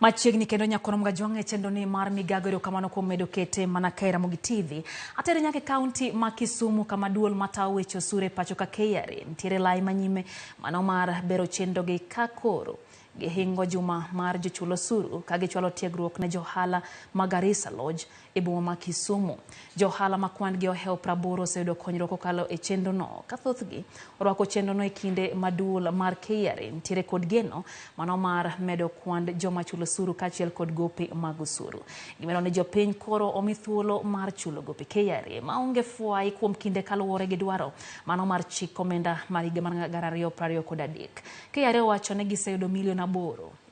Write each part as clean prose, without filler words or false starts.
Machiegni kendo nyakono mga jwang'e chendo ni mar migago kamano kuom medo kete mana Ramogi TV. Atere nyake kaunti ma Kisumu kama duol matawo weche osuru pacho ka KRA. Ntiere lai manyime mano mar bero chendo gi kakoro. Gihingo juma mar jochulo osuru kagichwalo tiegruok ne jo-ohala Garissa Lodge e boma ma Kisumu. Jo-ohala ma kwan-gi oheo 80 oseyudo konyruok kokalo e chendo no. Ka thothgi orwako chendo no e kinde maduol mar KRA ntiere kod geno mano mar medo kwand joma chulo osuru kachiel kod gope mag osuru. Gimeno ne jopiny koro omi thuolo mar chulo gope KRA maonge fuai kuom kinde kaluwore gi dwaro mano mar chik omenda mar higa mar 2023. KRA wacho ne giseyudo milion 8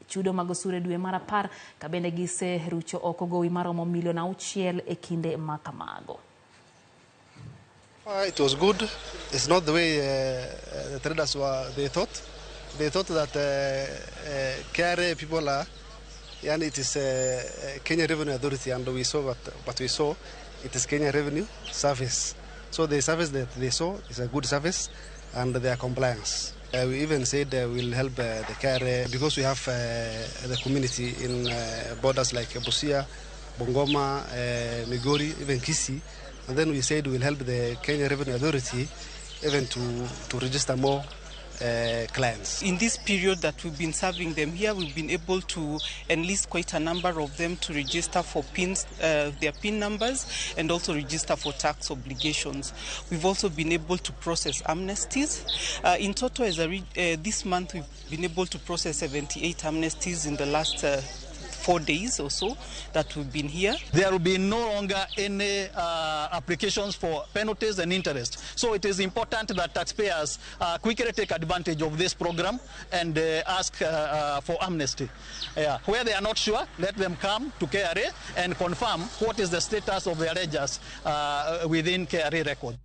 chudo mag osuru dwe mar 10 ka bende giserucho oko gowi maromo milion 6 e kinde makamago. It was good. It's not the way the traders they thought. They thought that KRA people are, and it is Kenya Revenue Authority, and we saw what we saw. It is Kenya Revenue Service. So the service that they saw is a good service, and their compliance. We even said we'll help the KRA because we have the community in borders like Busia, Bungoma, Migori, even Kisii. And then we said we'll help the Kenya Revenue Authority even to register more clients. In this period that we've been serving them here, we've been able to enlist quite a number of them to register for their PIN numbers and also register for tax obligations. We've also been able to process amnesties. In total, this month, we've been able to process 78 amnesties in the last 4 days or so that we've been here. There will be no longer any applications for penalties and interest. So it is important that taxpayers quickly take advantage of this program and ask for amnesty. Where they are not sure, let them come to KRA and confirm what is the status of their ledgers within KRA record.